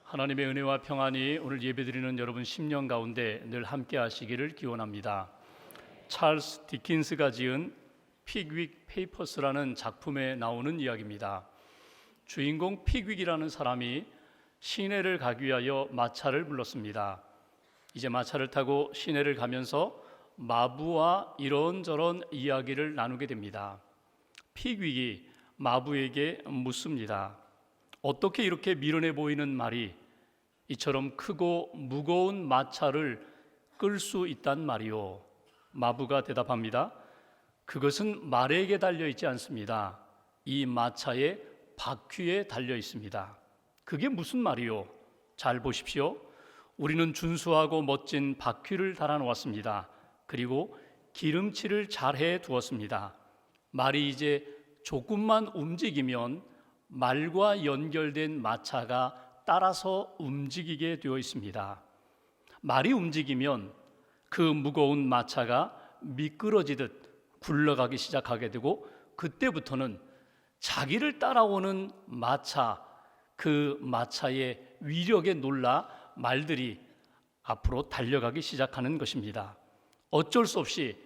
하나님의 은혜와 평안이 오늘 예배드리는 여러분 심령 가운데 늘 함께 하시기를 기원합니다. 찰스 디킨스가 지은 픽윅 페이퍼스라는 작품에 나오는 이야기입니다. 주인공 픽윅이라는 사람이 시내를 가기 위하여 마차를 불렀습니다. 이제 마차를 타고 시내를 가면서 마부와 이런저런 이야기를 나누게 됩니다. 픽윅이 마부에게 묻습니다. 어떻게 이렇게 미련해 보이는 말이 이처럼 크고 무거운 마차를 끌 수 있단 말이오? 마부가 대답합니다. 그것은 말에게 달려 있지 않습니다. 이 마차의 바퀴에 달려 있습니다. 그게 무슨 말이오? 잘 보십시오. 우리는 준수하고 멋진 바퀴를 달아 놓았습니다. 그리고 기름칠을 잘 해 두었습니다. 말이 이제 조금만 움직이면 말과 연결된 마차가 따라서 움직이게 되어 있습니다. 말이 움직이면 그 무거운 마차가 미끄러지듯 굴러가기 시작하게 되고 그때부터는 자기를 따라오는 마차, 그 마차의 위력에 놀라 말들이 앞으로 달려가기 시작하는 것입니다. 어쩔 수 없이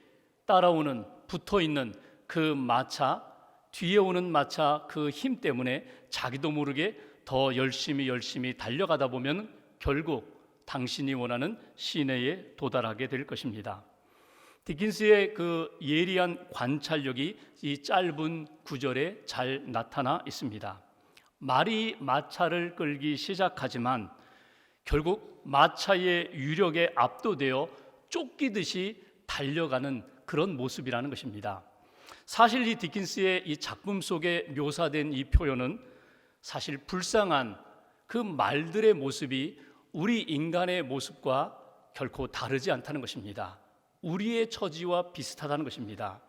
따라오는 붙어있는 그 마차, 뒤에 오는 마차 그 힘 때문에 자기도 모르게 더 열심히 달려가다 보면 결국 당신이 원하는 시내에 도달하게 될 것입니다. 디킨스의 그 예리한 관찰력이 이 짧은 구절에 잘 나타나 있습니다. 말이 마차를 끌기 시작하지만 결국 마차의 유력에 압도되어 쫓기듯이 달려가는 그런 모습이라는 것입니다. 사실 이 디킨스의 이 작품 속에 묘사된 이 표현은 사실 불쌍한 그 말들의 모습이 우리 인간의 모습과 결코 다르지 않다는 것입니다. 우리의 처지와 비슷하다는 것입니다.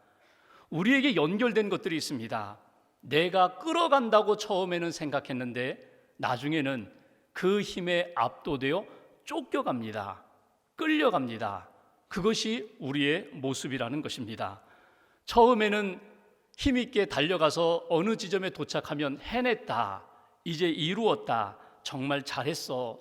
우리에게 연결된 것들이 있습니다. 내가 끌어간다고 처음에는 생각했는데 나중에는 그 힘에 압도되어 쫓겨갑니다. 끌려갑니다. 그것이 우리의 모습이라는 것입니다. 처음에는 힘있게 달려가서 어느 지점에 도착하면 해냈다, 이제 이루었다, 정말 잘했어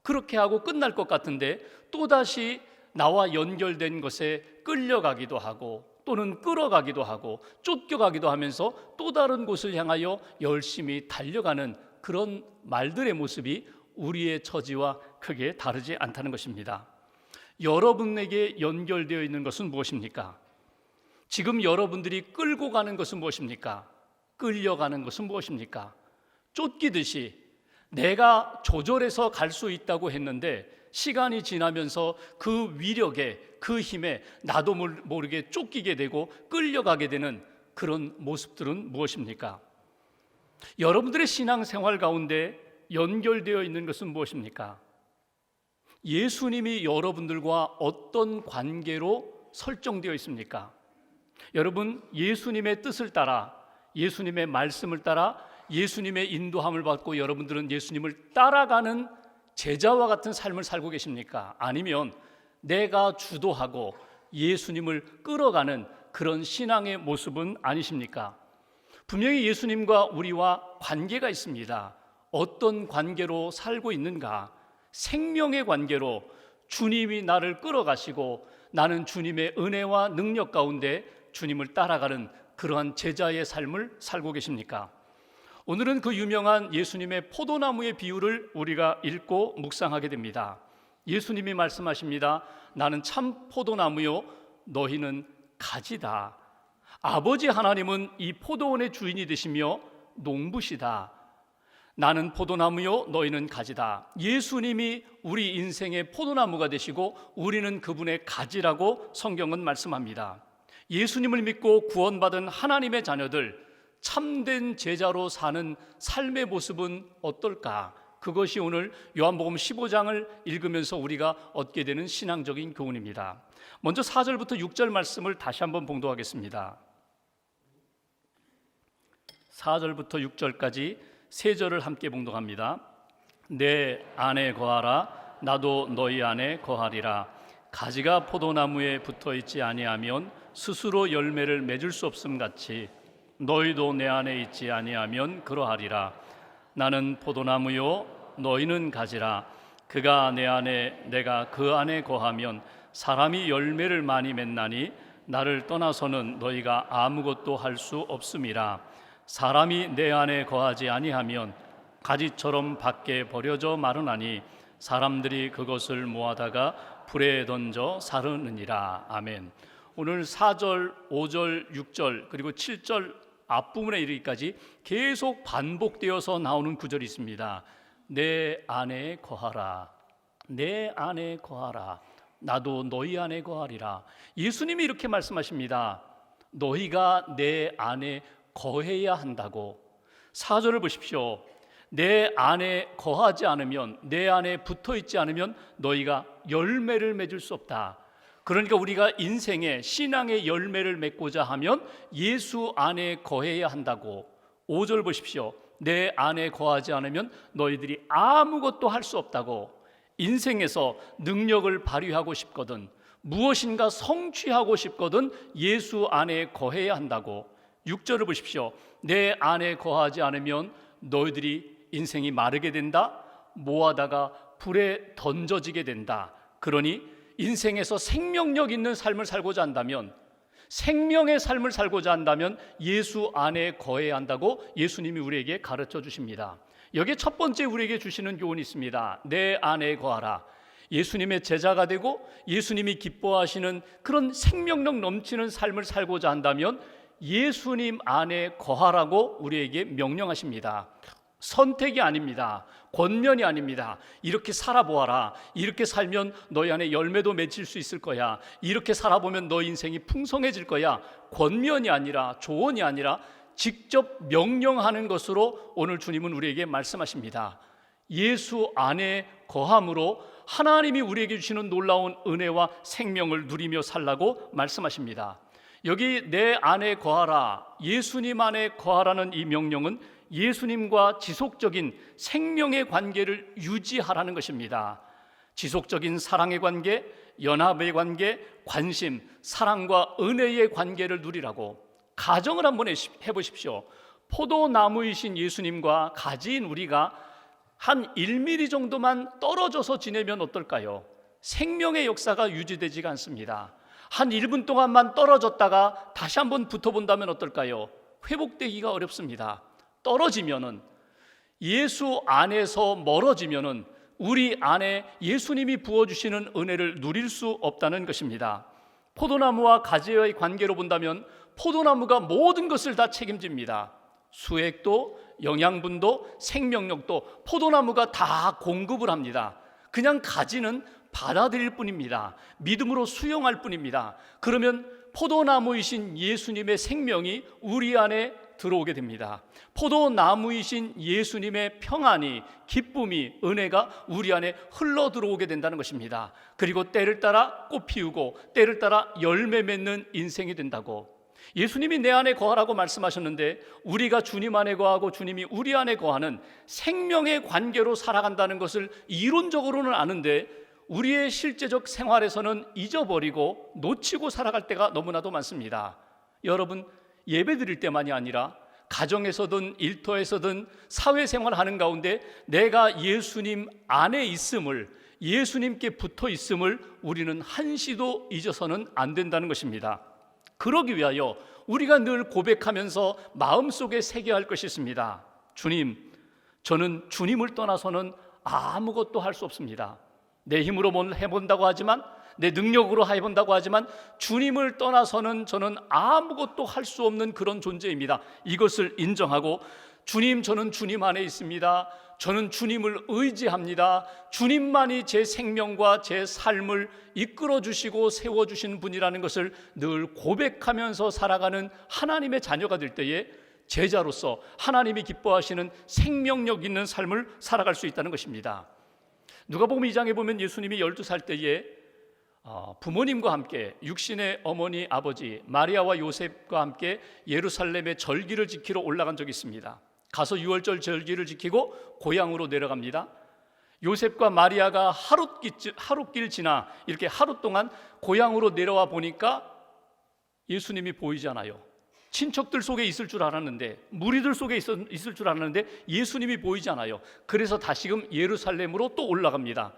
그렇게 하고 끝날 것 같은데 또다시 나와 연결된 것에 끌려가기도 하고 또는 끌어가기도 하고 쫓겨가기도 하면서 또 다른 곳을 향하여 열심히 달려가는 그런 말들의 모습이 우리의 처지와 크게 다르지 않다는 것입니다. 여러분에게 연결되어 있는 것은 무엇입니까? 지금 여러분들이 끌고 가는 것은 무엇입니까? 끌려가는 것은 무엇입니까? 쫓기듯이 내가 조절해서 갈 수 있다고 했는데 시간이 지나면서 그 위력에, 그 힘에 나도 모르게 쫓기게 되고 끌려가게 되는 그런 모습들은 무엇입니까? 여러분들의 신앙생활 가운데 연결되어 있는 것은 무엇입니까? 예수님이 여러분들과 어떤 관계로 설정되어 있습니까? 여러분, 예수님의 뜻을 따라, 예수님의 말씀을 따라, 예수님의 인도함을 받고 여러분들은 예수님을 따라가는 제자와 같은 삶을 살고 계십니까? 아니면 내가 주도하고 예수님을 끌어가는 그런 신앙의 모습은 아니십니까? 분명히 예수님과 우리와 관계가 있습니다. 어떤 관계로 살고 있는가? 생명의 관계로 주님이 나를 끌어가시고 나는 주님의 은혜와 능력 가운데 주님을 따라가는 그러한 제자의 삶을 살고 계십니까? 오늘은 그 유명한 예수님의 포도나무의 비유를 우리가 읽고 묵상하게 됩니다. 예수님이 말씀하십니다. 나는 참 포도나무요 너희는 가지다. 아버지 하나님은 이 포도원의 주인이 되시며 농부시다. 나는 포도나무요 너희는 가지다. 예수님이 우리 인생의 포도나무가 되시고 우리는 그분의 가지라고 성경은 말씀합니다. 예수님을 믿고 구원받은 하나님의 자녀들, 참된 제자로 사는 삶의 모습은 어떨까? 그것이 오늘 요한복음 15장을 읽으면서 우리가 얻게 되는 신앙적인 교훈입니다. 먼저 4절부터 6절 말씀을 다시 한번 봉독하겠습니다. 4절부터 6절까지 세 절을 함께 봉독합니다. 내 안에 거하라, 나도 너희 안에 거하리라. 가지가 포도나무에 붙어있지 아니하면 스스로 열매를 맺을 수 없음 같이 너희도 내 안에 있지 아니하면 그러하리라. 나는 포도나무요 너희는 가지라. 그가 내 안에 내가 그 안에 거하면 사람이 열매를 많이 맺나니 나를 떠나서는 너희가 아무것도 할 수 없음이라. 사람이 내 안에 거하지 아니하면 가지처럼 밖에 버려져 마르나니 사람들이 그것을 모아다가 불에 던져 사르느니라. 아멘. 오늘 4절, 5절, 6절 그리고 7절 앞부분에 이르기까지 계속 반복되어서 나오는 구절이 있습니다. 내 안에 거하라. 내 안에 거하라. 나도 너희 안에 거하리라. 예수님이 이렇게 말씀하십니다. 너희가 내 안에 거해야 한다고. 4절을 보십시오. 내 안에 거하지 않으면, 내 안에 붙어 있지 않으면 너희가 열매를 맺을 수 없다. 그러니까 우리가 인생의 신앙의 열매를 맺고자 하면 예수 안에 거해야 한다고. 5절 보십시오. 내 안에 거하지 않으면 너희들이 아무것도 할 수 없다고. 인생에서 능력을 발휘하고 싶거든, 무엇인가 성취하고 싶거든 예수 안에 거해야 한다고. 6절을 보십시오. 내 안에 거하지 않으면 너희들이 인생이 마르게 된다, 모아다가 불에 던져지게 된다. 그러니 인생에서 생명력 있는 삶을 살고자 한다면, 생명의 삶을 살고자 한다면 예수 안에 거해야 한다고 예수님이 우리에게 가르쳐 주십니다. 여기에 첫 번째 우리에게 주시는 교훈이 있습니다. 내 안에 거하라. 예수님의 제자가 되고 예수님이 기뻐하시는 그런 생명력 넘치는 삶을 살고자 한다면 예수님 안에 거하라고 우리에게 명령하십니다. 선택이 아닙니다. 권면이 아닙니다. 이렇게 살아보아라. 이렇게 살면 너희 안에 열매도 맺힐 수 있을 거야. 이렇게 살아보면 너 인생이 풍성해질 거야. 권면이 아니라, 조언이 아니라 직접 명령하는 것으로 오늘 주님은 우리에게 말씀하십니다. 예수 안에 거함으로 하나님이 우리에게 주시는 놀라운 은혜와 생명을 누리며 살라고 말씀하십니다. 여기 내 안에 거하라, 예수님 안에 거하라는 이 명령은 예수님과 지속적인 생명의 관계를 유지하라는 것입니다. 지속적인 사랑의 관계, 연합의 관계, 관심, 사랑과 은혜의 관계를 누리라고. 가정을 한번 해보십시오. 포도나무이신 예수님과 가지인 우리가 한 1mm 정도만 떨어져서 지내면 어떨까요? 생명의 역사가 유지되지가 않습니다. 한 1분 동안만 떨어졌다가 다시 한번 붙어본다면 어떨까요? 회복되기가 어렵습니다. 떨어지면은, 예수 안에서 멀어지면은 우리 안에 예수님이 부어주시는 은혜를 누릴 수 없다는 것입니다. 포도나무와 가지의 관계로 본다면 포도나무가 모든 것을 다 책임집니다. 수액도, 영양분도, 생명력도 포도나무가 다 공급을 합니다. 그냥 가지는 받아들일 뿐입니다. 믿음으로 수용할 뿐입니다. 그러면 포도나무이신 예수님의 생명이 우리 안에 들어오게 됩니다. 포도나무이신 예수님의 평안이, 기쁨이, 은혜가 우리 안에 흘러 들어오게 된다는 것입니다. 그리고 때를 따라 꽃 피우고 때를 따라 열매 맺는 인생이 된다고. 예수님이 내 안에 거하라고 말씀하셨는데 우리가 주님 안에 거하고 주님이 우리 안에 거하는 생명의 관계로 살아간다는 것을 이론적으로는 아는데 우리의 실제적 생활에서는 잊어버리고 놓치고 살아갈 때가 너무나도 많습니다. 여러분, 예배 드릴 때만이 아니라 가정에서든 일터에서든 사회생활하는 가운데 내가 예수님 안에 있음을, 예수님께 붙어 있음을 우리는 한시도 잊어서는 안 된다는 것입니다. 그러기 위하여 우리가 늘 고백하면서 마음속에 새겨야 할 것이 있습니다. 주님, 저는 주님을 떠나서는 아무것도 할 수 없습니다. 내 힘으로 뭘 해본다고 하지만, 내 능력으로 해본다고 하지만 주님을 떠나서는 저는 아무것도 할 수 없는 그런 존재입니다. 이것을 인정하고 주님, 저는 주님 안에 있습니다. 저는 주님을 의지합니다. 주님만이 제 생명과 제 삶을 이끌어 주시고 세워 주신 분이라는 것을 늘 고백하면서 살아가는 하나님의 자녀가 될 때에 제자로서 하나님이 기뻐하시는 생명력 있는 삶을 살아갈 수 있다는 것입니다. 누가복음 2장에 보면 예수님이 12살 때에 부모님과 함께 육신의 어머니 아버지 마리아와 요셉과 함께 예루살렘의 절기를 지키러 올라간 적이 있습니다. 가서 유월절 절기를 지키고 고향으로 내려갑니다. 요셉과 마리아가 하룻길 지나 이렇게 하루 동안 고향으로 내려와 보니까 예수님이 보이잖아요. 친척들 속에 있을 줄 알았는데, 무리들 속에 있을 줄 알았는데 예수님이 보이지 않아요. 그래서 다시금 예루살렘으로 또 올라갑니다.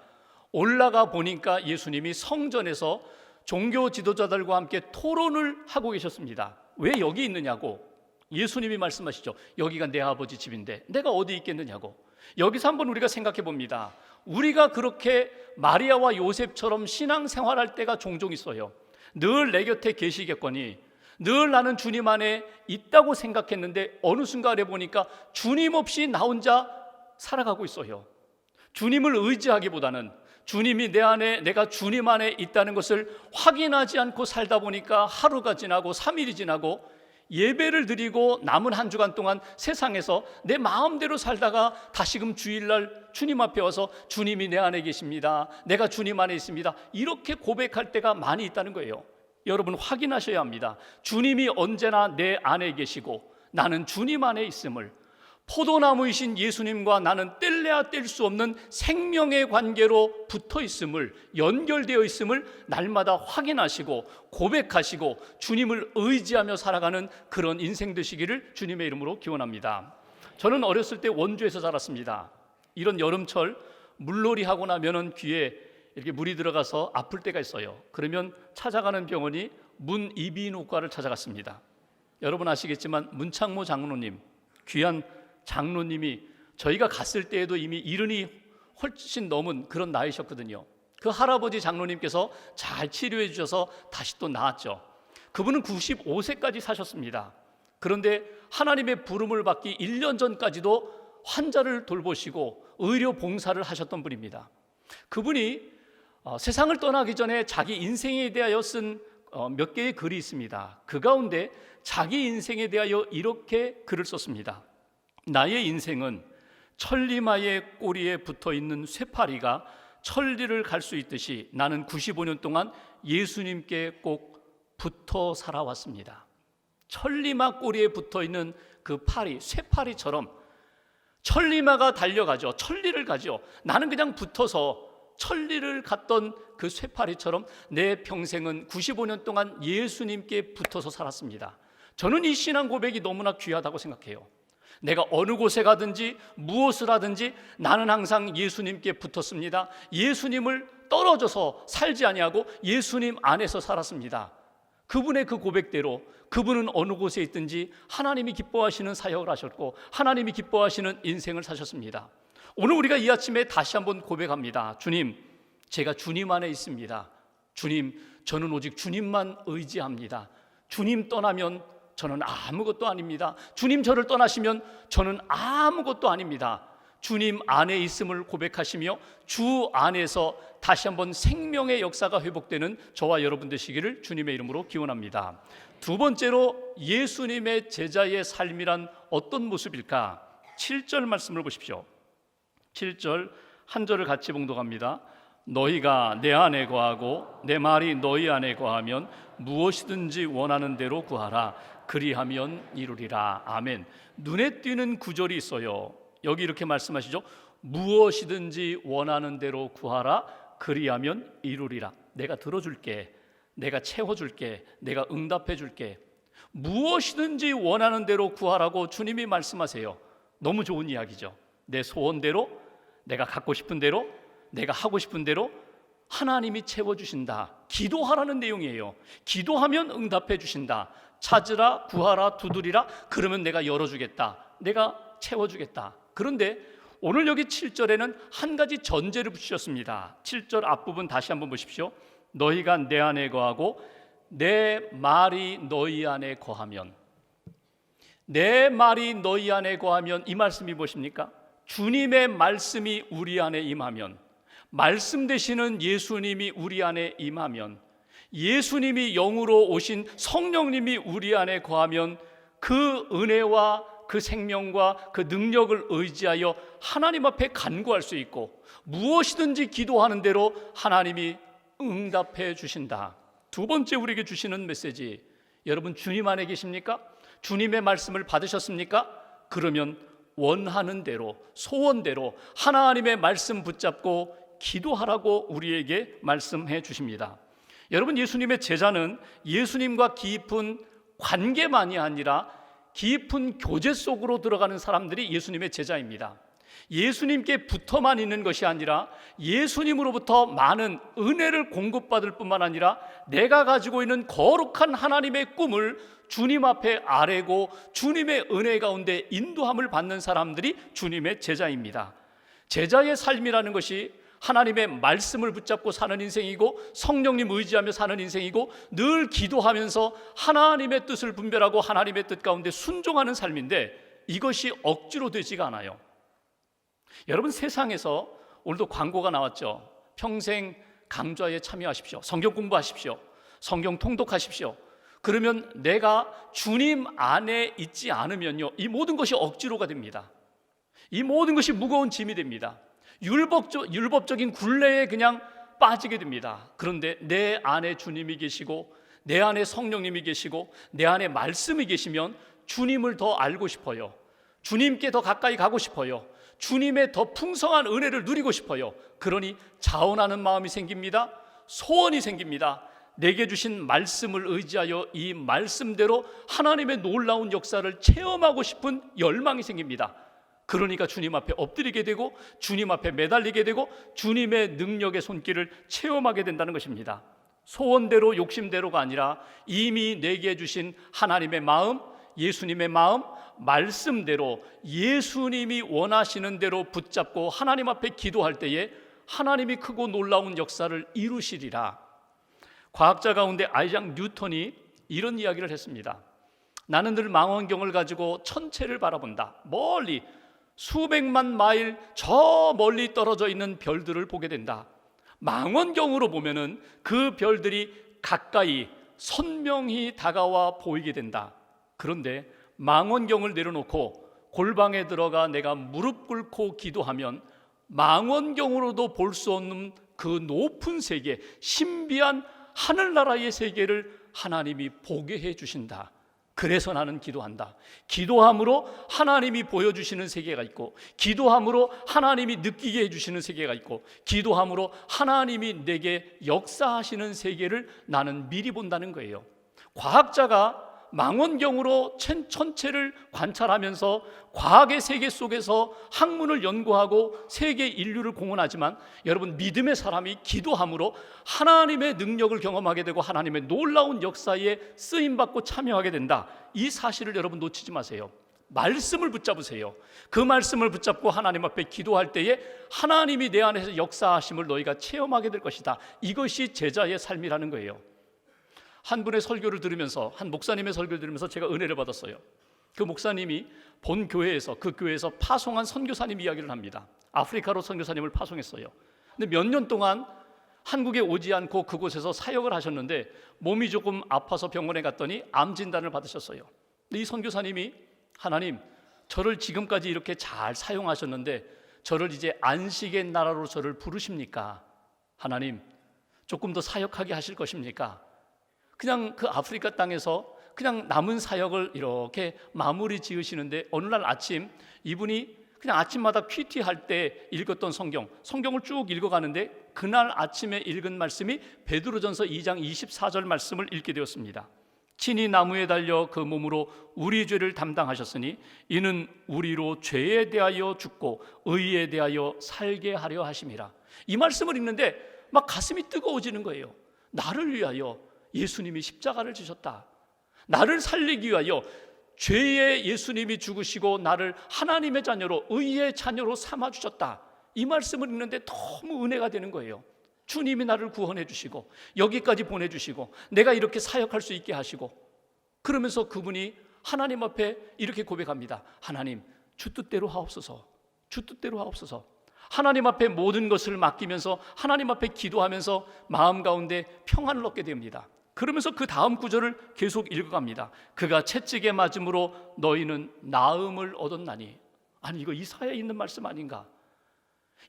올라가 보니까 예수님이 성전에서 종교 지도자들과 함께 토론을 하고 계셨습니다. 왜 여기 있느냐고. 예수님이 말씀하시죠. 여기가 내 아버지 집인데 내가 어디 있겠느냐고. 여기서 한번 우리가 생각해 봅니다. 우리가 그렇게 마리아와 요셉처럼 신앙생활할 때가 종종 있어요. 늘 내 곁에 계시겠거니, 늘 나는 주님 안에 있다고 생각했는데 어느 순간에 보니까 주님 없이 나 혼자 살아가고 있어요. 주님을 의지하기보다는 주님이 내 안에, 내가 주님 안에 있다는 것을 확인하지 않고 살다 보니까 하루가 지나고 3일이 지나고 예배를 드리고 남은 한 주간 동안 세상에서 내 마음대로 살다가 다시금 주일날 주님 앞에 와서 주님이 내 안에 계십니다, 내가 주님 안에 있습니다, 이렇게 고백할 때가 많이 있다는 거예요. 여러분, 확인하셔야 합니다. 주님이 언제나 내 안에 계시고 나는 주님 안에 있음을, 포도나무이신 예수님과 나는 뗄래야 뗄 수 없는 생명의 관계로 붙어 있음을, 연결되어 있음을 날마다 확인하시고 고백하시고 주님을 의지하며 살아가는 그런 인생 되시기를 주님의 이름으로 기원합니다. 저는 어렸을 때 원주에서 자랐습니다. 이런 여름철 물놀이 하고 나면은 귀에 이렇게 물이 들어가서 아플 때가 있어요. 그러면 찾아가는 병원이 문이비인후과를 찾아갔습니다. 여러분 아시겠지만 문창모 장로님, 귀한 장로님이 저희가 갔을 때에도 이미 70이 훨씬 넘은 그런 나이셨거든요. 그 할아버지 장로님께서 잘 치료해 주셔서 다시 또 나았죠. 그분은 95세까지 사셨습니다. 그런데 하나님의 부름을 받기 1년 전까지도 환자를 돌보시고 의료 봉사를 하셨던 분입니다. 그분이 세상을 떠나기 전에 자기 인생에 대하여 쓴 몇 개의 글이 있습니다. 그 가운데 자기 인생에 대하여 이렇게 글을 썼습니다. 나의 인생은 천리마의 꼬리에 붙어있는 쇠파리가 천리를 갈 수 있듯이 나는 95년 동안 예수님께 꼭 붙어 살아왔습니다. 천리마 꼬리에 붙어있는 그 파리, 쇠파리처럼 천리마가 달려가죠. 천리를 가죠. 나는 그냥 붙어서 천리를 갔던 그 쇠파리처럼 내 평생은 95년 동안 예수님께 붙어서 살았습니다. 저는 이 신앙 고백이 너무나 귀하다고 생각해요. 내가 어느 곳에 가든지 무엇을 하든지 나는 항상 예수님께 붙었습니다. 예수님을 떨어져서 살지 아니하고 예수님 안에서 살았습니다. 그분의 그 고백대로 그분은 어느 곳에 있든지 하나님이 기뻐하시는 사역을 하셨고 하나님이 기뻐하시는 인생을 사셨습니다. 오늘 우리가 이 아침에 다시 한번 고백합니다. 주님, 제가 주님 안에 있습니다. 주님, 저는 오직 주님만 의지합니다. 주님 떠나면 저는 아무것도 아닙니다. 주님 저를 떠나시면 저는 아무것도 아닙니다. 주님 안에 있음을 고백하시며 주 안에서 다시 한번 생명의 역사가 회복되는 저와 여러분 되시기를 주님의 이름으로 기원합니다. 두 번째로 예수님의 제자의 삶이란 어떤 모습일까? 7절 말씀을 보십시오. 7절 한 절을 같이 봉독합니다. 너희가 내 안에 거하고 내 말이 너희 안에 거하면 무엇이든지 원하는 대로 구하라. 그리하면 이루리라. 아멘. 눈에 띄는 구절이 있어요. 여기 이렇게 말씀하시죠. 무엇이든지 원하는 대로 구하라. 그리하면 이루리라. 내가 들어줄게, 내가 채워줄게, 내가 응답해줄게. 무엇이든지 원하는 대로 구하라고 주님이 말씀하세요. 너무 좋은 이야기죠. 내 소원대로, 내가 갖고 싶은 대로, 내가 하고 싶은 대로 하나님이 채워주신다. 기도하라는 내용이에요. 기도하면 응답해 주신다. 찾으라, 구하라, 두드리라. 그러면 내가 열어주겠다. 내가 채워주겠다. 그런데 오늘 여기 7절에는 한 가지 전제를 붙이셨습니다. 7절 앞부분 다시 한번 보십시오. 너희가 내 안에 거하고 내 말이 너희 안에 거하면, 내 말이 너희 안에 거하면, 이 말씀이 무엇입니까? 주님의 말씀이 우리 안에 임하면, 말씀 되시는 예수님이 우리 안에 임하면, 예수님이 영으로 오신 성령님이 우리 안에 거하면 그 은혜와 그 생명과 그 능력을 의지하여 하나님 앞에 간구할 수 있고 무엇이든지 기도하는 대로 하나님이 응답해 주신다. 두 번째 우리에게 주시는 메시지, 여러분 주님 안에 계십니까? 주님의 말씀을 받으셨습니까? 그러면 원하는 대로, 소원대로 하나님의 말씀 붙잡고 기도하라고 우리에게 말씀해 주십니다. 여러분, 예수님의 제자는 예수님과 깊은 관계만이 아니라 깊은 교제 속으로 들어가는 사람들이 예수님의 제자입니다. 예수님께 붙어만 있는 것이 아니라 예수님으로부터 많은 은혜를 공급받을 뿐만 아니라 내가 가지고 있는 거룩한 하나님의 꿈을 주님 앞에 아뢰고 주님의 은혜 가운데 인도함을 받는 사람들이 주님의 제자입니다. 제자의 삶이라는 것이 하나님의 말씀을 붙잡고 사는 인생이고 성령님 의지하며 사는 인생이고 늘 기도하면서 하나님의 뜻을 분별하고 하나님의 뜻 가운데 순종하는 삶인데 이것이 억지로 되지가 않아요. 여러분, 세상에서 오늘도 광고가 나왔죠. 평생 강좌에 참여하십시오. 성경 공부하십시오. 성경 통독하십시오. 그러면 내가 주님 안에 있지 않으면요, 이 모든 것이 억지로가 됩니다. 이 모든 것이 무거운 짐이 됩니다. 율법적인 굴레에 그냥 빠지게 됩니다. 그런데 내 안에 주님이 계시고 내 안에 성령님이 계시고 내 안에 말씀이 계시면 주님을 더 알고 싶어요. 주님께 더 가까이 가고 싶어요. 주님의 더 풍성한 은혜를 누리고 싶어요. 그러니 자원하는 마음이 생깁니다. 소원이 생깁니다. 내게 주신 말씀을 의지하여 이 말씀대로 하나님의 놀라운 역사를 체험하고 싶은 열망이 생깁니다. 그러니까 주님 앞에 엎드리게 되고 주님 앞에 매달리게 되고 주님의 능력의 손길을 체험하게 된다는 것입니다. 소원대로 욕심대로가 아니라 이미 내게 주신 하나님의 마음, 예수님의 마음, 말씀대로 예수님이 원하시는 대로 붙잡고 하나님 앞에 기도할 때에 하나님이 크고 놀라운 역사를 이루시리라. 과학자 가운데 아이작 뉴턴이 이런 이야기를 했습니다. 나는 늘 망원경을 가지고 천체를 바라본다. 멀리 수백만 마일 저 멀리 떨어져 있는 별들을 보게 된다. 망원경으로 보면은 그 별들이 가까이 선명히 다가와 보이게 된다. 그런데 망원경을 내려놓고 골방에 들어가 내가 무릎 꿇고 기도하면 망원경으로도 볼 수 없는 그 높은 세계, 신비한 하늘나라의 세계를 하나님이 보게 해주신다. 그래서 나는 기도한다. 기도함으로 하나님이 보여주시는 세계가 있고, 기도함으로 하나님이 느끼게 해주시는 세계가 있고, 기도함으로 하나님이 내게 역사하시는 세계를 나는 미리 본다는 거예요. 과학자가 망원경으로 천체를 관찰하면서 과학의 세계 속에서 학문을 연구하고 세계 인류를 공헌하지만, 여러분, 믿음의 사람이 기도함으로 하나님의 능력을 경험하게 되고 하나님의 놀라운 역사에 쓰임받고 참여하게 된다. 이 사실을 여러분 놓치지 마세요. 말씀을 붙잡으세요. 그 말씀을 붙잡고 하나님 앞에 기도할 때에 하나님이 내 안에서 역사하심을 너희가 체험하게 될 것이다. 이것이 제자의 삶이라는 거예요. 한 분의 설교를 들으면서, 한 목사님의 설교를 들으면서 제가 은혜를 받았어요. 그 목사님이 본 교회에서, 그 교회에서 파송한 선교사님 이야기를 합니다. 아프리카로 선교사님을 파송했어요. 근데 몇 년 동안 한국에 오지 않고 그곳에서 사역을 하셨는데 몸이 조금 아파서 병원에 갔더니 암 진단을 받으셨어요. 근데 이 선교사님이, 하나님, 저를 지금까지 이렇게 잘 사용하셨는데 저를 이제 안식의 나라로 저를 부르십니까? 하나님, 조금 더 사역하게 하실 것입니까? 그냥 그 아프리카 땅에서 그냥 남은 사역을 이렇게 마무리 지으시는데 어느 날 아침 이분이 그냥 아침마다 큐티할 때 읽었던 성경을 쭉 읽어가는데 그날 아침에 읽은 말씀이 베드로전서 2장 24절 말씀을 읽게 되었습니다. 친히 나무에 달려 그 몸으로 우리 죄를 담당하셨으니 이는 우리로 죄에 대하여 죽고 의에 대하여 살게 하려 하심이라. 이 말씀을 읽는데 막 가슴이 뜨거워지는 거예요. 나를 위하여 예수님이 십자가를 지셨다. 나를 살리기 위하여 죄의 예수님이 죽으시고 나를 하나님의 자녀로, 의의 자녀로 삼아주셨다. 이 말씀을 읽는데 너무 은혜가 되는 거예요. 주님이 나를 구원해 주시고 여기까지 보내주시고 내가 이렇게 사역할 수 있게 하시고, 그러면서 그분이 하나님 앞에 이렇게 고백합니다. 하나님, 주 뜻대로 하옵소서. 주 뜻대로 하옵소서. 하나님 앞에 모든 것을 맡기면서 하나님 앞에 기도하면서 마음 가운데 평안을 얻게 됩니다. 그러면서 그 다음 구절을 계속 읽어갑니다. 그가 채찍에 맞음으로 너희는 나음을 얻었나니. 아니, 이거 이사야에 있는 말씀 아닌가?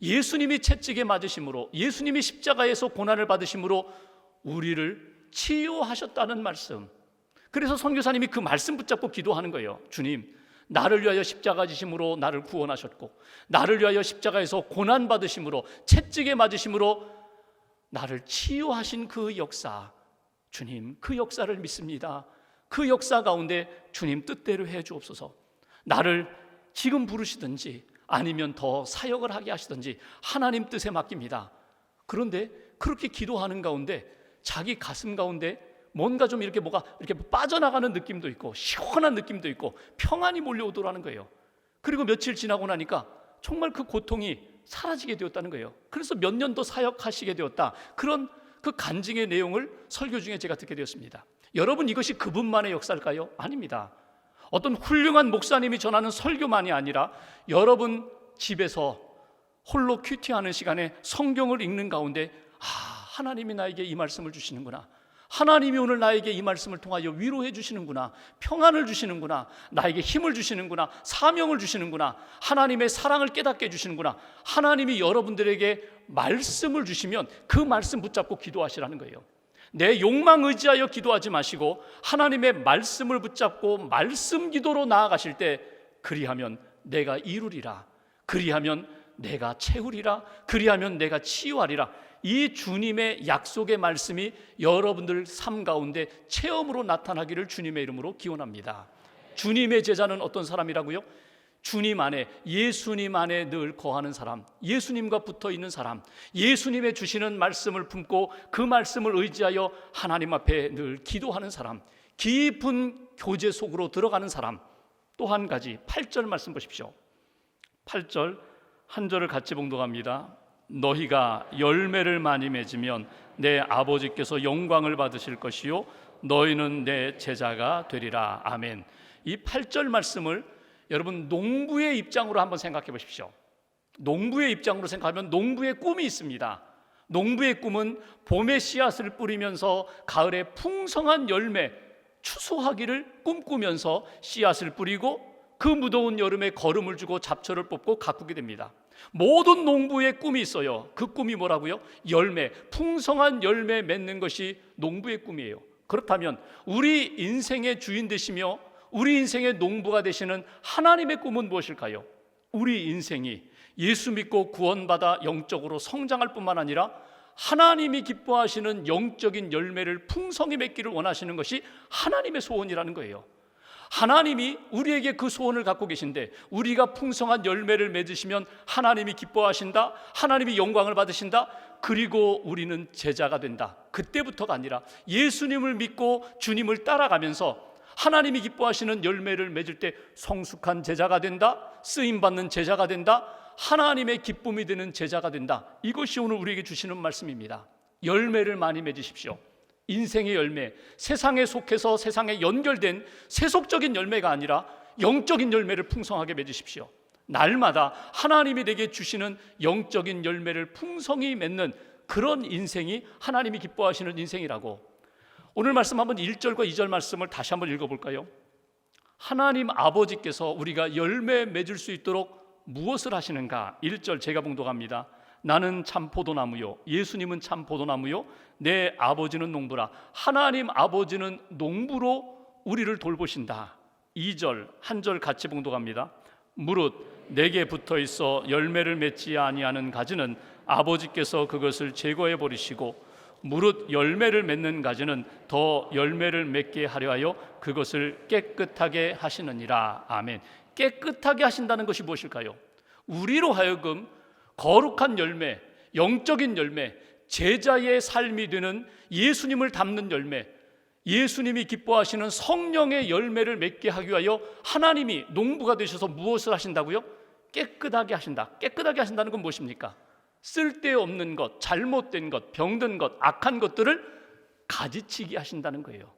예수님이 채찍에 맞으심으로, 예수님이 십자가에서 고난을 받으심으로 우리를 치유하셨다는 말씀. 그래서 선교사님이 그 말씀 붙잡고 기도하는 거예요. 주님, 나를 위하여 십자가 지심으로 나를 구원하셨고, 나를 위하여 십자가에서 고난 받으심으로, 채찍에 맞으심으로 나를 치유하신 그 역사, 주님, 그 역사를 믿습니다. 그 역사 가운데 주님 뜻대로 해 주옵소서. 나를 지금 부르시든지 아니면 더 사역을 하게 하시든지 하나님 뜻에 맡깁니다. 그런데 그렇게 기도하는 가운데 자기 가슴 가운데 뭔가 좀 이렇게 뭐가 이렇게 빠져나가는 느낌도 있고 시원한 느낌도 있고 평안이 몰려오더라는 거예요. 그리고 며칠 지나고 나니까 정말 그 고통이 사라지게 되었다는 거예요. 그래서 몇 년 더 사역하시게 되었다. 그런 그 간증의 내용을 설교 중에 제가 듣게 되었습니다. 여러분, 이것이 그분만의 역사일까요? 아닙니다. 어떤 훌륭한 목사님이 전하는 설교만이 아니라 여러분 집에서 홀로 큐티하는 시간에 성경을 읽는 가운데 하나님이 나에게 이 말씀을 주시는구나, 하나님이 오늘 나에게 이 말씀을 통하여 위로해 주시는구나, 평안을 주시는구나, 나에게 힘을 주시는구나, 사명을 주시는구나, 하나님의 사랑을 깨닫게 해주시는구나, 하나님이 여러분들에게 말씀을 주시면 그 말씀 붙잡고 기도하시라는 거예요. 내 욕망 의지하여 기도하지 마시고 하나님의 말씀을 붙잡고 말씀 기도로 나아가실 때 그리하면 내가 이루리라, 그리하면 내가 채우리라, 그리하면 내가 치유하리라. 이 주님의 약속의 말씀이 여러분들 삶 가운데 체험으로 나타나기를 주님의 이름으로 기원합니다. 주님의 제자는 어떤 사람이라고요? 주님 안에, 예수님 안에 늘 거하는 사람, 예수님과 붙어 있는 사람, 예수님의 주시는 말씀을 품고 그 말씀을 의지하여 하나님 앞에 늘 기도하는 사람, 깊은 교제 속으로 들어가는 사람. 또 한 가지 8절 말씀 보십시오. 8절 한 절을 같이 봉독합니다. 너희가 열매를 많이 맺으면 내 아버지께서 영광을 받으실 것이요 너희는 내 제자가 되리라. 아멘. 이 8절 말씀을 여러분 농부의 입장으로 한번 생각해 보십시오. 농부의 입장으로 생각하면 농부의 꿈이 있습니다. 농부의 꿈은 봄에 씨앗을 뿌리면서 가을에 풍성한 열매 추수하기를 꿈꾸면서 씨앗을 뿌리고 그 무더운 여름에 거름을 주고 잡초를 뽑고 가꾸게 됩니다. 모든 농부의 꿈이 있어요. 그 꿈이 뭐라고요? 열매, 풍성한 열매 맺는 것이 농부의 꿈이에요. 그렇다면 우리 인생의 주인 되시며 우리 인생의 농부가 되시는 하나님의 꿈은 무엇일까요? 우리 인생이 예수 믿고 구원받아 영적으로 성장할 뿐만 아니라 하나님이 기뻐하시는 영적인 열매를 풍성히 맺기를 원하시는 것이 하나님의 소원이라는 거예요. 하나님이 우리에게 그 소원을 갖고 계신데 우리가 풍성한 열매를 맺으시면 하나님이 기뻐하신다, 하나님이 영광을 받으신다, 그리고 우리는 제자가 된다. 그때부터가 아니라 예수님을 믿고 주님을 따라가면서 하나님이 기뻐하시는 열매를 맺을 때 성숙한 제자가 된다, 쓰임받는 제자가 된다, 하나님의 기쁨이 되는 제자가 된다. 이것이 오늘 우리에게 주시는 말씀입니다. 열매를 많이 맺으십시오. 인생의 열매, 세상에 속해서 세상에 연결된 세속적인 열매가 아니라 영적인 열매를 풍성하게 맺으십시오. 날마다 하나님이 내게 주시는 영적인 열매를 풍성히 맺는 그런 인생이 하나님이 기뻐하시는 인생이라고. 오늘 말씀 한번 1절과 2절 말씀을 다시 한번 읽어볼까요? 하나님 아버지께서 우리가 열매 맺을 수 있도록 무엇을 하시는가? 1절 제가 봉독합니다. 나는 참 포도나무요, 예수님은 참 포도나무요, 내 아버지는 농부라. 하나님 아버지는 농부로 우리를 돌보신다. 2절 한 절 같이 봉독합니다. 무릇 내게 붙어 있어 열매를 맺지 아니하는 가지는 아버지께서 그것을 제거해 버리시고 무릇 열매를 맺는 가지는 더 열매를 맺게 하려 하여 그것을 깨끗하게 하시느니라. 아멘. 깨끗하게 하신다는 것이 무엇일까요? 우리로 하여금 거룩한 열매, 영적인 열매, 제자의 삶이 되는 예수님을 닮는 열매, 예수님이 기뻐하시는 성령의 열매를 맺게 하기 위하여 하나님이 농부가 되셔서 무엇을 하신다고요? 깨끗하게 하신다. 깨끗하게 하신다는 건 무엇입니까? 쓸데없는 것, 잘못된 것, 병든 것, 악한 것들을 가지치기 하신다는 거예요.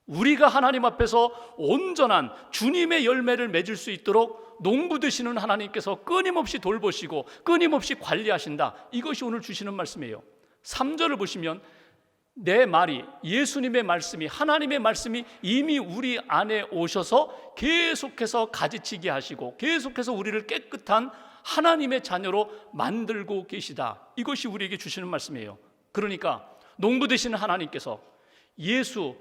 우리가 하나님 앞에서 온전한 주님의 열매를 맺을 수 있도록 농부 되시는 하나님께서 끊임없이 돌보시고 끊임없이 관리하신다. 이것이 오늘 주시는 말씀이에요. 3절을 보시면 내 말이, 예수님의 말씀이, 하나님의 말씀이 이미 우리 안에 오셔서 계속해서 가지치게 하시고 계속해서 우리를 깨끗한 하나님의 자녀로 만들고 계시다. 이것이 우리에게 주시는 말씀이에요. 그러니까 농부 되시는 하나님께서 예수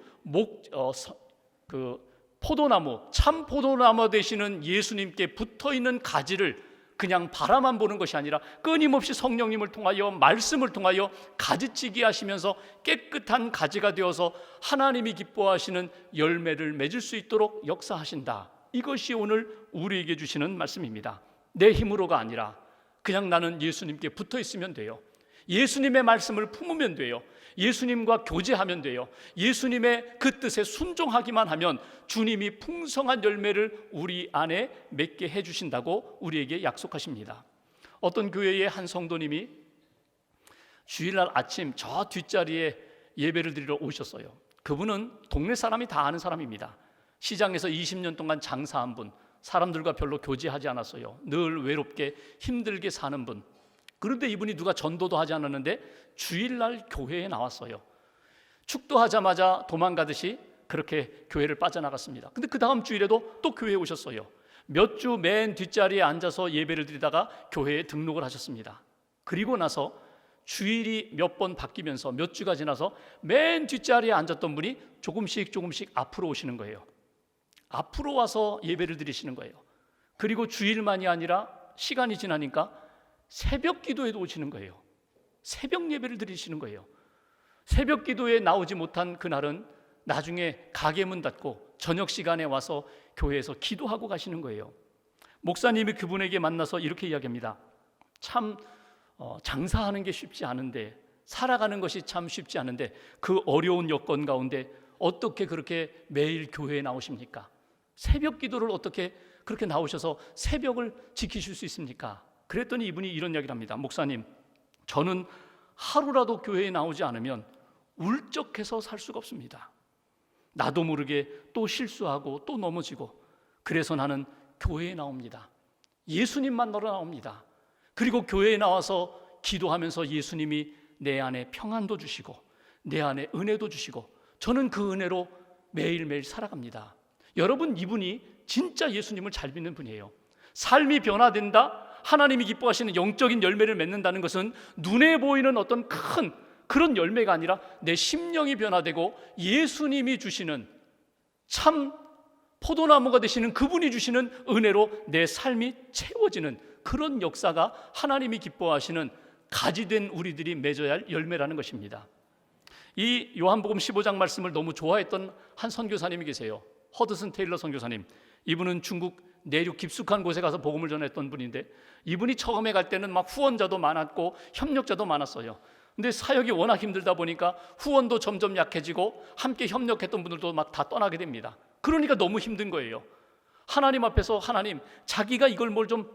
포도나무, 참 포도나무 되시는 예수님께 붙어있는 가지를 그냥 바라만 보는 것이 아니라 끊임없이 성령님을 통하여 말씀을 통하여 가지치기 하시면서 깨끗한 가지가 되어서 하나님이 기뻐하시는 열매를 맺을 수 있도록 역사하신다. 이것이 오늘 우리에게 주시는 말씀입니다. 내 힘으로가 아니라 그냥 나는 예수님께 붙어 있으면 돼요. 예수님의 말씀을 품으면 돼요. 예수님과 교제하면 돼요. 예수님의 그 뜻에 순종하기만 하면 주님이 풍성한 열매를 우리 안에 맺게 해주신다고 우리에게 약속하십니다. 어떤 교회의 한 성도님이 주일날 아침 저 뒷자리에 예배를 드리러 오셨어요. 그분은 동네 사람이 다 아는 사람입니다. 시장에서 20년 동안 장사한 분, 사람들과 별로 교제하지 않았어요. 늘 외롭게 힘들게 사는 분. 그런데 이분이 누가 전도도 하지 않았는데 주일날 교회에 나왔어요. 축도하자마자 도망가듯이 그렇게 교회를 빠져나갔습니다. 근데 그 다음 주일에도 또 교회에 오셨어요. 몇 주 맨 뒷자리에 앉아서 예배를 드리다가 교회에 등록을 하셨습니다. 그리고 나서 주일이 몇 번 바뀌면서 몇 주가 지나서 맨 뒷자리에 앉았던 분이 조금씩 앞으로 오시는 거예요. 앞으로 와서 예배를 드리시는 거예요. 그리고 주일만이 아니라 시간이 지나니까 새벽 기도에도 오시는 거예요. 새벽 예배를 드리시는 거예요. 새벽 기도에 나오지 못한 그날은 나중에 가게 문 닫고 저녁 시간에 와서 교회에서 기도하고 가시는 거예요. 목사님이 그분에게 만나서 이렇게 이야기합니다. 참 장사하는 게 쉽지 않은데, 살아가는 것이 참 쉽지 않은데 그 어려운 여건 가운데 어떻게 그렇게 매일 교회에 나오십니까? 새벽 기도를 어떻게 그렇게 나오셔서 새벽을 지키실 수 있습니까? 그랬더니 이분이 이런 이야기를 합니다. 목사님, 저는 하루라도 교회에 나오지 않으면 울적해서 살 수가 없습니다. 나도 모르게 또 실수하고 또 넘어지고, 그래서 나는 교회에 나옵니다. 예수님 만나러 나옵니다. 그리고 교회에 나와서 기도하면서 예수님이 내 안에 평안도 주시고 내 안에 은혜도 주시고 저는 그 은혜로 매일매일 살아갑니다. 여러분, 이분이 진짜 예수님을 잘 믿는 분이에요. 삶이 변화된다, 하나님이 기뻐하시는 영적인 열매를 맺는다는 것은 눈에 보이는 어떤 큰 그런 열매가 아니라 내 심령이 변화되고 예수님이 주시는 참 포도나무가 되시는 그분이 주시는 은혜로 내 삶이 채워지는 그런 역사가 하나님이 기뻐하시는 가지된 우리들이 맺어야 할 열매라는 것입니다. 이 요한복음 15장 말씀을 너무 좋아했던 한 선교사님이 계세요. 허드슨 테일러 선교사님. 이분은 중국 내륙 깊숙한 곳에 가서 복음을 전했던 분인데, 이분이 처음에 갈 때는 막 후원자도 많았고 협력자도 많았어요. 근데 사역이 워낙 힘들다 보니까 후원도 점점 약해지고 함께 협력했던 분들도 막 다 떠나게 됩니다. 그러니까 너무 힘든 거예요. 하나님 앞에서 하나님, 자기가 이걸 뭘 좀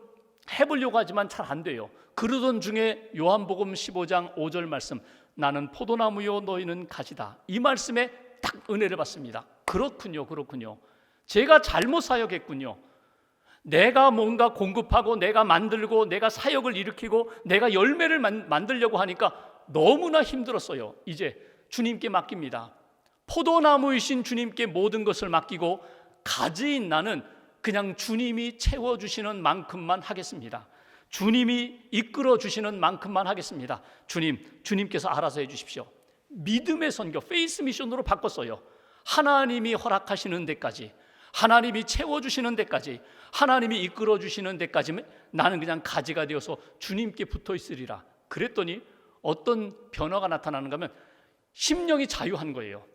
해보려고 하지만 잘 안 돼요. 그러던 중에 요한복음 15장 5절 말씀, 나는 포도나무요 너희는 가지다, 이 말씀에 딱 은혜를 받습니다. 그렇군요. 제가 잘못 사역했군요. 내가 뭔가 공급하고 내가 만들고 내가 사역을 일으키고 내가 열매를 만들려고 하니까 너무나 힘들었어요. 이제 주님께 맡깁니다. 포도나무이신 주님께 모든 것을 맡기고 가지인 나는 그냥 주님이 채워주시는 만큼만 하겠습니다. 주님이 이끌어 주시는 만큼만 하겠습니다. 주님께서 알아서 해주십시오. 믿음의 선교, 페이스 미션으로 바꿨어요. 하나님이 허락하시는 데까지, 하나님이 채워주시는 데까지, 하나님이 이끌어 주시는 데까지 나는 그냥 가지가 되어서 주님께 붙어 있으리라. 그랬더니 어떤 변화가 나타나는가 하면 심령이 자유한 거예요.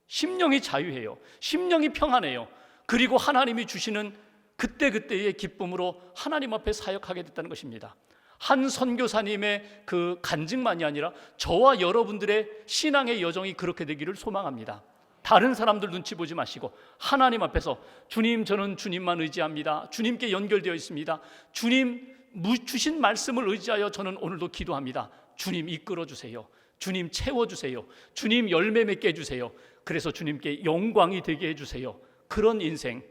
심령이 자유해요. 심령이 평안해요. 그리고 하나님이 주시는 그때그때의 기쁨으로 하나님 앞에 사역하게 됐다는 것입니다. 한 선교사님의 그 간증만이 아니라 저와 여러분들의 신앙의 여정이 그렇게 되기를 소망합니다. 다른 사람들 눈치 보지 마시고 하나님 앞에서 주님, 저는 주님만 의지합니다. 주님께 연결되어 있습니다. 주님 주신 말씀을 의지하여 저는 오늘도 기도합니다. 주님 이끌어 주세요. 주님 채워주세요. 주님 열매 맺게 해주세요. 그래서 주님께 영광이 되게 해주세요. 그런 인생.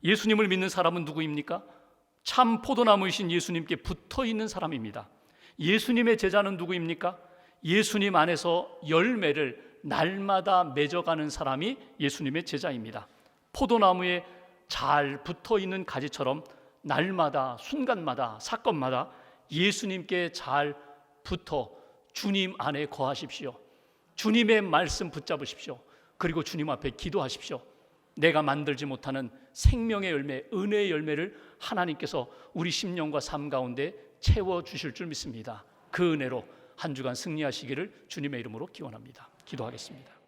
예수님을 믿는 사람은 누구입니까? 참 포도나무이신 예수님께 붙어있는 사람입니다. 예수님의 제자는 누구입니까? 예수님 안에서 열매를 날마다 맺어가는 사람이 예수님의 제자입니다. 포도나무에 잘 붙어있는 가지처럼 날마다, 순간마다, 사건마다 예수님께 잘 붙어 주님 안에 거하십시오. 주님의 말씀 붙잡으십시오. 그리고 주님 앞에 기도하십시오. 내가 만들지 못하는 생명의 열매, 은혜의 열매를 하나님께서 우리 심령과 삶 가운데 채워주실 줄 믿습니다. 그 은혜로 한 주간 승리하시기를 주님의 이름으로 기원합니다. 기도하겠습니다.